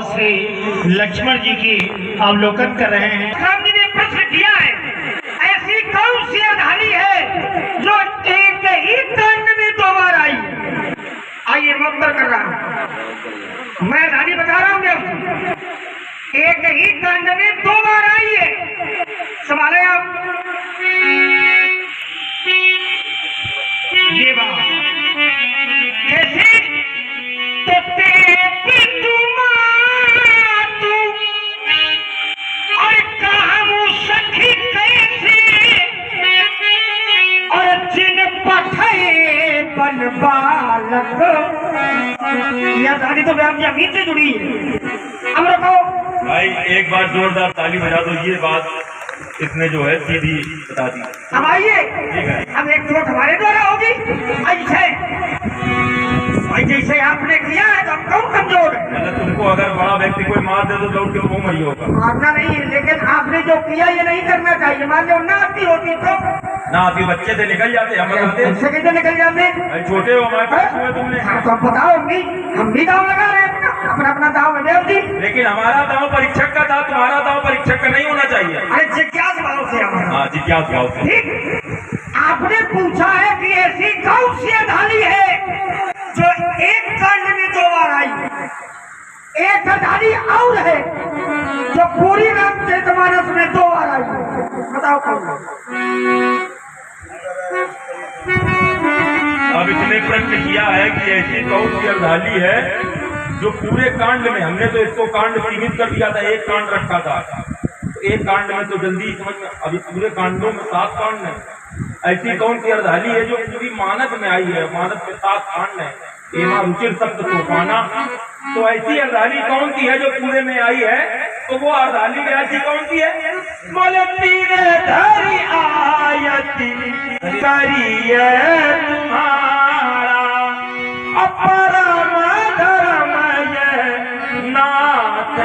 श्री लक्ष्मण जी की अवलोकन कर रहे हैं। राम जी ने प्रश्न किया है, ऐसी कौन सी अधारी है जो एक ही कांड में 2 बार आई? आइए मैं उत्तर कर रहा हूँ, मैं अधारी बता रहा हूँ। एक ही कांड में 2 बार आई है। सवाल है आप ये बात कैसे? तो तेरी और कहा सखी कैसे और जिन पठाए बन बालक। यह कहानी तो व्याम जमीन से जुड़ी है। अब रखो भाई, एक बार जोरदार ताली बजा दो। ये बात इसने जो है सीधी बता दी। अब आइए, अब एक चोट हमारे द्वारा होगी। जैसे आपने किया है तो हम कौन कमजोर है? मतलब तुमको अगर बड़ा व्यक्ति कोई मार दे तो दौड़ के वो मरी होगा। मारना नहीं है, लेकिन आपने जो किया ये नहीं करना चाहिए। मान लो ना आती होती तो ना आती, बच्चे से निकल जाते, हम बताते बच्चे कैसे निकल जाते? छोटे हो हमारे पास हुए तुमने। हाँ, तो बताओ हम भी दाव लगा रहे हैं अपना अपना दाव में जी। लेकिन हमारा दाव परीक्षक का था, तुम्हारा दाव परीक्षक का नहीं होना चाहिए। अरे जिज्ञास भाव से हमारा। हाँ, जिज्ञास भाव से। ठीक, आपने पूछा है कि ऐसी कौन सी अधारी है जो एक कांड में 2 बार आई है। एक अधारी और है जो पूरी रामचरितमानस में 2 बार आई है। बताओ कौन? अब इसने प्रश्न किया है कि ऐसी कौन सी अर्धाली है जो पूरे कांड में, हमने तो इसको कांड सीमित कर दिया था, एक कांड रखा था। तो एक कांड में तो जल्दी समझ में, अभी पूरे कांडों में 7 कांड है। ऐसी कौन सी अर्धाली है जो पूरी मानस में आई है? मानस में 7 कांड है। एमा रुचिर सप्त सोपाना। तो ऐसी अर्धाली कौन सी है जो पूरे में आई है? तो वो अर्धाली ऐसी कौन सी है? बोले तीरे धरी आयती करिए तुम्हारा अपरम धर्मय नाथ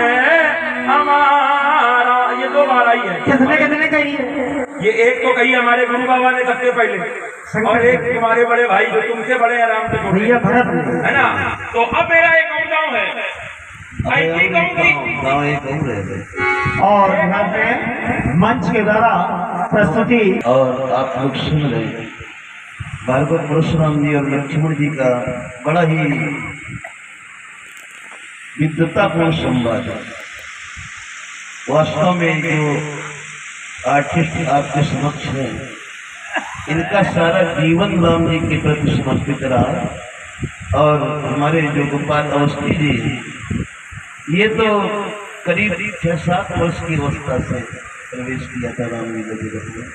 हमारा। ये 2 बार आई है। कितने कही है? ये एक तो कही हमारे गुरु बाबा ने सबसे पहले, और एक तुम्हारे बड़े भाई जो तुमसे बड़े आराम से छोटे है ना। तो अब मेरा एक गाँव है, ऐसी गाँव और यहाँ पे मंच के द्वारा प्रस्तुति और आप लोग सुन रहे हैं भार्गव परशुराम जी और लक्ष्मण जी का बड़ा ही विद्वतापूर्ण संवाद है। वास्तव में जो आर्टिस्ट आपके समक्ष है, इनका सारा जीवन राम जी के प्रति समर्पित रहा। और हमारे जो गोपाल अवस्थी जी, ये तो करीब 6-7 वर्ष की अवस्था से प्रवेश किया था राम जी के जगत में।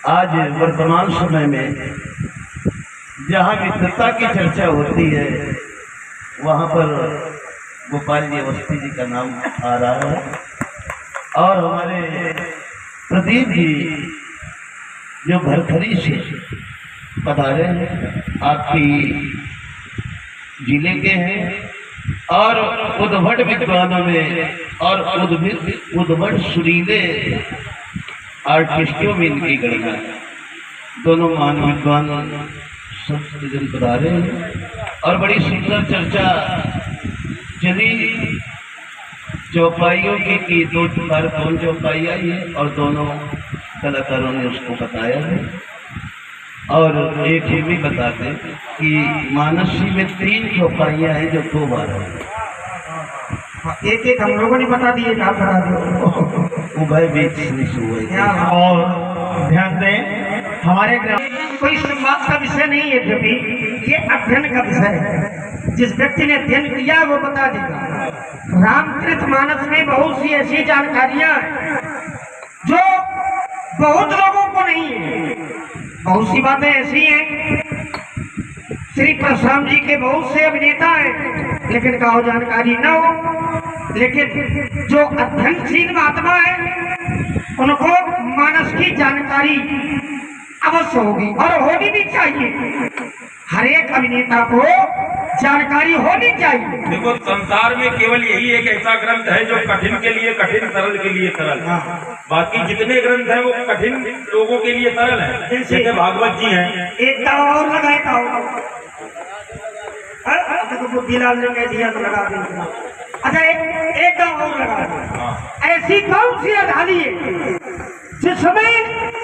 आज वर्तमान समय में जहाँ विद्वता की चर्चा होती है, वहाँ पर गोपाल जी अवस्थी जी का नाम आ रहा है। और हमारे प्रदीप जी जो भरथरी से पधारे हैं, आपकी जिले के हैं और उद्भट विद्वानों में और उद्भट सुरीले आर्टिस्टों में इनकी गणना। दोनों महान विद्वान संस्कृत पधारे हैं और बड़ी सुंदर चर्चा चली चौपाइयों की 2 बार कौन चौपाई आई है और दोनों कलाकारों ने उसको बताया है। और एक ये भी बताते कि मानसी में 3 चौपाइयाँ हैं जो 2 बार है। एक हम लोगों ने बता दिए, आप बता दो। उभय बीच हुए। और ध्यान दें, हमारे ग्राम कोई संवाद का विषय नहीं है, क्योंकि ये अध्ययन का विषय है। जिस व्यक्ति ने अध्ययन किया वो बता देगा। रामचरितमानस में बहुत सी ऐसी जानकारियां जो बहुत लोगों को नहीं है। बहुत सी बातें ऐसी हैं, श्री परशुराम जी के बहुत से अभिनेता हैं, लेकिन कहो जानकारी न हो। लेकिन जो अध्ययनशील महात्मा है उनको मानस की जानकारी अवश्य होगी और होनी भी चाहिए। हर एक अभिनेता को जानकारी होनी चाहिए। देखो, संसार में केवल यही एक ऐसा ग्रंथ है जो कठिन के लिए कठिन, सरल के लिए सरल। बाकी जितने ग्रंथ हैं वो कठिन लोगों के लिए सरल है। जैसे भागवत जी हैं। एक दाव और लगाए था, तो बुद्धि लाल ने कह दिया तो लगा दिया। अच्छा, एक लगा दो। हाँ। ऐसी कौन सी अधाली है जिसमें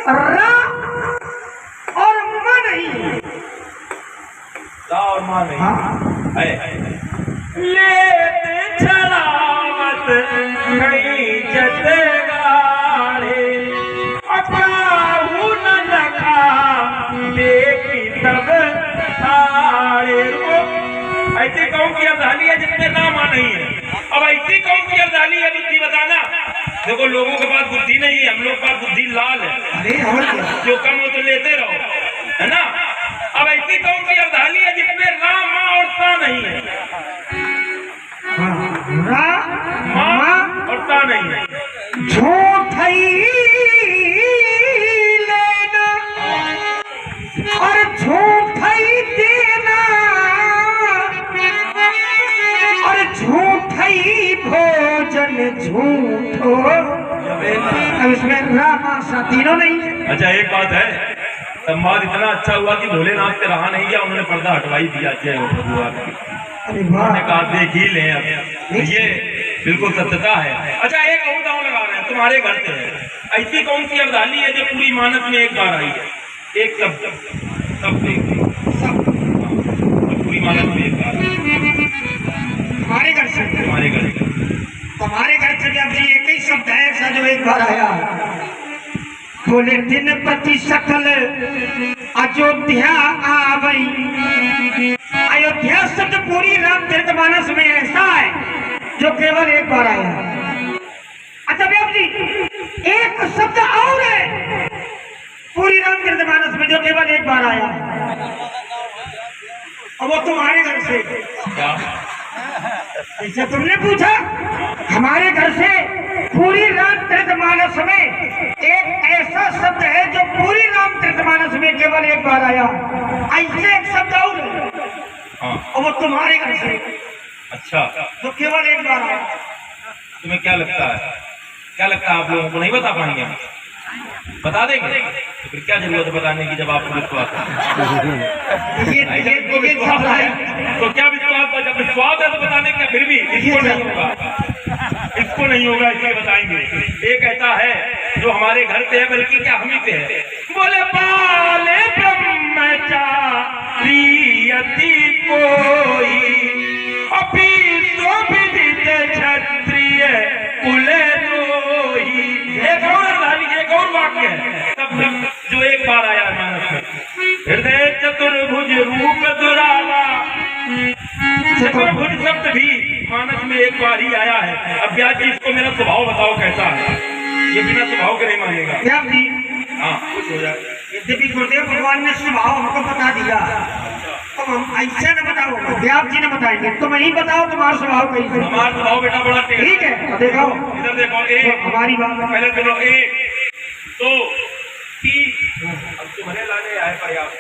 रा और मा नहीं है? रा और माँ नहीं हाँ। है। लेते छलावत कई जतगाड़े अपाहु न लखा देखी तब ताड़े। ऐसी कौन की अर्धाली है जिसमें नाम नहीं है? अब ऐसी कौन की अर्धाली है बुद्धि बताना। देखो लोगों के पास बुद्धि नहीं है, हम लोग के पास बुद्धि लाल है। अरे और क्या? जो कम हो तो लेते रहो, है ना। अब ऐसी कौन सी अर्धाली है जिसमें राम माँ और सा नहीं है? हाँ। रा मा और सा नहीं है। झूठी लेना और झूठी देना और झूठी भोजन झूठो। अब इसमें रामा सा तीनों नहीं है। अच्छा एक बात है, संवाद इतना अच्छा हुआ कि भोलेनाथ से रहा नहीं गया, उन्होंने पर्दा हटवाई दिया। जय हो भगवान की। अरे उन्होंने वाह। कहा देख ही लें अब। तो ये बिल्कुल सत्यता है। अच्छा एक और दांव लगा रहे हैं, तुम्हारे घर से है। ऐसी कौन सी अर्धाली है जो पूरी मानस में एक बार आई है? एक शब्द पूरी मानस में एक बार आई। हमारे घर से तुम्हारे घर से। हमारे घर से अब जी एक ही शब्द है ऐसा जो एक बार आया। बोले दिन प्रति सकल अयोध्या आवई। अयोध्या शब्द पूरी रामचरितमानस में ऐसा है जो केवल एक बार आया। अच्छा व्यास जी एक शब्द और है पूरी रामचरितमानस में जो केवल एक बार आया, और वो तुम्हारे घर से। जैसे तुमने पूछा हमारे घर से पूरी रामचरितमानस में एक ऐसा शब्द है जो पूरी रामचरितमानस में केवल एक बार आया, ऐसे एक शब्द और है हाँ। और वो तुम्हारे घर से अच्छा जो केवल एक बार आया। तुम्हें क्या लगता है, क्या लगता है आप लोगों को नहीं बता पाएंगे हम? बता देंगे तो फिर क्या जरूरत है बताने की जब आपको विश्वास है। ये सब है। तो क्या विश्वास है? जब विश्वास है तो बताने का, फिर भी इसको नहीं होगा, इसको नहीं होगा, इसलिए बताएंगे। एक ऐसा है जो हमारे घर से है, बल्कि क्या हम ही से है। बोले पाले ब्रह्मचारी यति कोई अभी तो विदित क्षत्रिय कुल दोही। एक और अर्धाली, एक और वाक्य है सब जो एक बार आया है मानस में। हृदय चतुर्भुज रूप दुरावा। चतुर्भुज शब्द भी मानस में एक बार ही आया है। अब व्यास जी इसको मेरा स्वभाव बताओ कैसा है? ये बिना स्वभाव के नहीं मानेगा। व्यास जी हाँ कुछ हो जाए। यद्यपि गुरुदेव भगवान ने स्वभाव हमको बता दिया, तो हम ऐसे न बताओ, व्यास जी ने बताएंगे। तुम ही बताओ तुम्हारा स्वभाव कैसे। हमारा स्वभाव बेटा बड़ा तेज। ठीक है तो देखो, इधर देखो, तो एक हमारी बात पहले सुनो, एक दो तीन। अब तुम्हारे लाने आए पर्याप्त।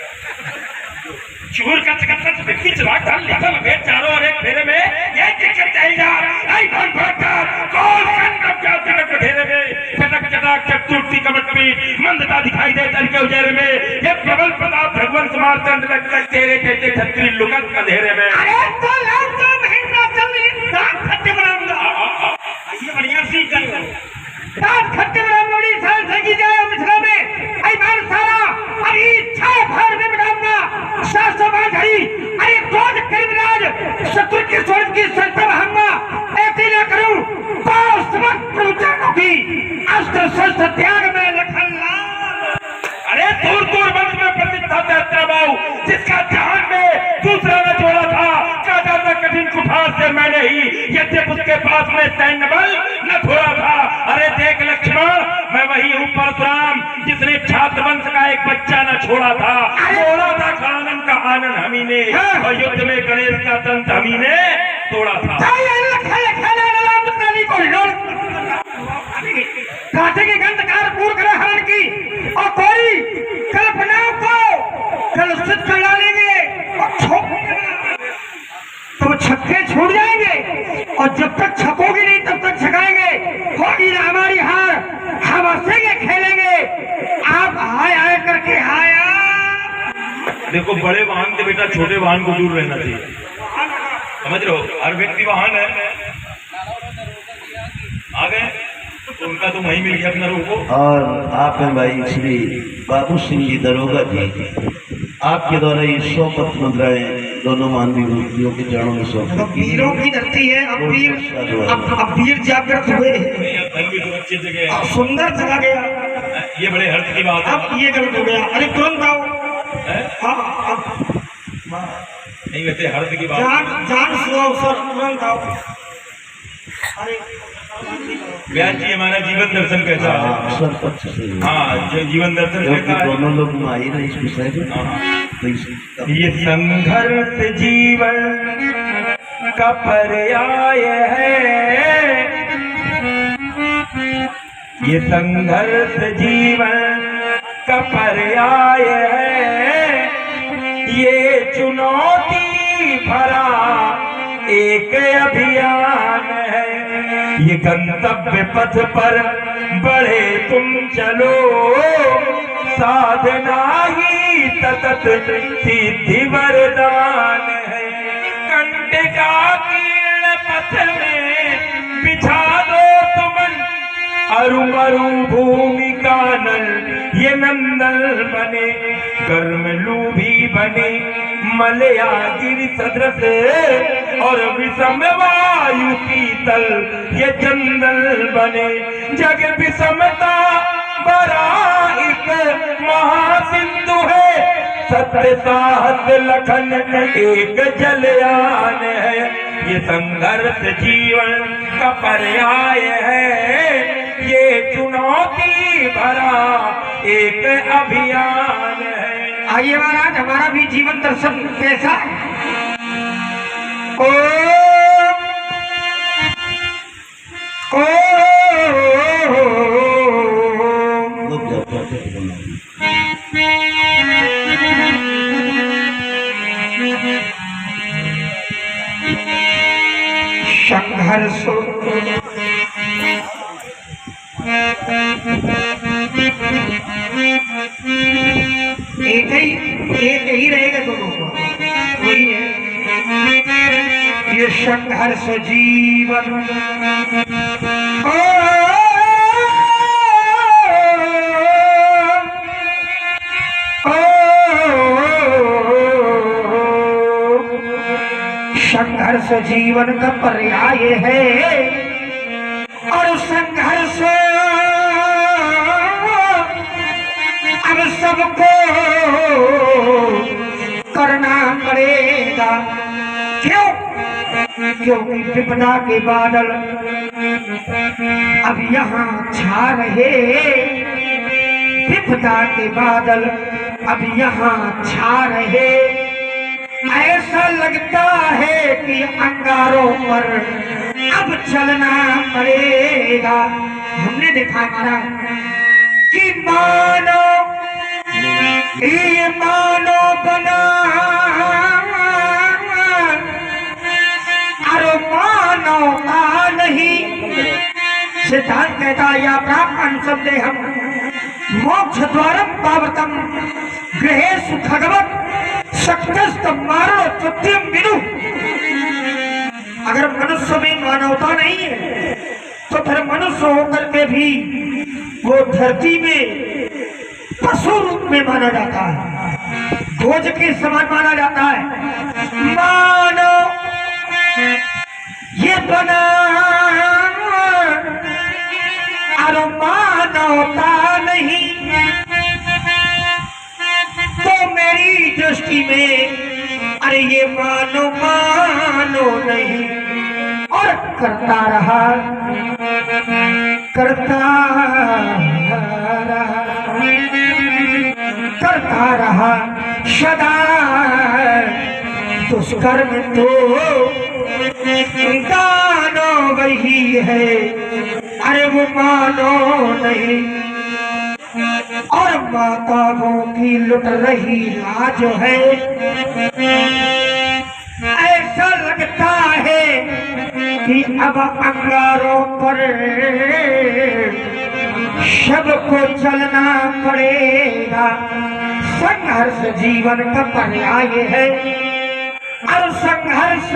चूर का चकत्ता व्यक्ति चला कर लेकर लगे चारों और एक फेरे में ये टिकट चाहिए आई कौन भटकर कौन कंडम क्या टिकट घेरे में चटक चटक चटूटी कमट में मंदता दिखाई दे चल के उजेरे में ये प्रबल प्रताप भगवान समार चंद लग तेरे जैसे छत्री लुकत अंधेरे में। अरे तो लाओ तो महेंद्र चंद दांत खट्टे बनाऊंगा। ये बढ़िया सीख कर दांत खट्टे बनाऊंगी साल से की जाए मिथिला में आई मान सारा अभी इच्छा भर में बनाऊंगा शास्त्र घड़ी। अरे क्रोध करिमराज शत्रु की स्वर्ग की संतम हंगा ऐसी न करूं तो समस्त प्रवचनों की अस्त्र शस्त्र त्याग में लखन लाल। अरे दूर दूर वंश में प्रसिद्ध था त्यात्राबाऊ जिसका जहान में दूसरा न जोड़ा था क्या जाता कठिन कुठार से मैंने ही यद्यप उसके पास में सैन्य बल न थोड़ा था। अरे देख लक्ष्मण मैं वही हूँ परशुराम जिसने छात्र वंश का एक बच्चा न छोड़ा था। छोड़ा था कानन का आनंद हमी ने और युद्ध में गणेश का दंत हमी ने तोड़ा था। कांटे की गंधकार पूर करे हरण की और कोई कल्पनाओं को कलुषित कर डालेंगे और तो वो छक्के छूट जाएंगे और जब तक छकोगी नहीं तब तक छकाएंगे। होगी ना हमारी हार, हम हंसेंगे खेलेंगे, आप हाय हाय करके हाया। देखो बड़े वाहन से बेटा छोटे वाहन को दूर रहना चाहिए, समझ रहे हो? हर व्यक्ति वाहन है। का तो वहीं मिल गया अपना को। और आप हैं भाई श्री बाबू सिंह जी दरोगा जी, आपके द्वारा ये 100 पथ मुद्राएं दोनों मानवीय मूर्तियों के चरणों में सौंप तो वीरों की धरती है। अब वीर जागृत हुए, धन भी तो अच्छी जगह है, अब सुंदर जगह गया। ये बड़े हर्ष की बात है। अब ये गलत हो गया, अरे तुरंत आओ। हैं? हाँ अब नहीं वैसे हर्ष की बात जान जान सुनाओ सर, तुरंत आओ। अरे व्यास जी हमारा जीवन दर्शन कैसा है? अवसर पक्ष से हाँ जीवन दर्शन क्योंकि कैसा है? दोनों लोग माहिर हैं इस विषय में, हाँ। तो इसका ये संघर्ष जीवन का पर्याय है, ये संघर्ष जीवन का पर्याय है, ये चुनौती भरा एक अभियान है, ये गंतव्य पथ पर बढ़े तुम चलो, साधना ही सतत सिद्धि वरदान है, कंटिका कीर्ण पथ में बिछा दो तुमन, अरु मरु भूमि का नल ये नंदन बने, कर्म लूभी बने मलया गिरि सदृश, और विषम वायु शीतल ये चंदन बने, जग विषमता बड़ा एक महासिंधु है, सत्य साहस लखन एक जलयान है, ये संघर्ष जीवन का पर्याय है, ये चुनौती भरा एक अभियान है। आइए महाराज, हमारा भी जीवन दर्शन कैसा है? लोग जाते हैं संघर्ष एक ही रहेगा दोनों को, वही है ये संघर्ष जीवन। संघर्ष जीवन का पर्याय है, और संघर्ष अब सबको करना पड़ेगा। क्यों? क्योंकि विपदा के बादल अब यहाँ छा रहे, विपदा के बादल अब यहाँ छा रहे, ऐसा लगता है कि अंगारों पर अब चलना पड़ेगा। हमने देखा हमारा कि मानो ये मानो बना, अरे मानो का नहीं, सिद्धांत कहता या ब्राह्मण शब्दे हम मोक्ष द्वारम पावतम गृहेषु खगवत शक्तस्त मारो चुत्यम विदु। अगर मनुष्य में मानवता नहीं है तो फिर मनुष्य होकर के भी वो धरती में पशु रूप में माना जाता है, भोज के समान माना जाता है। मानो ये बना, अरे मानवता नहीं तो मेरी दृष्टि में अरे ये मानो मानो नहीं। और करता रहा सदा दुष्कर्म तो गानो वही है, अरे वो मानो नहीं। और माताओं की लुट रही लाज है, ऐसा लगता है कि अब अंगारों पर सबको चलना पड़ेगा। संघर्ष जीवन का पर्याय है, और संघर्ष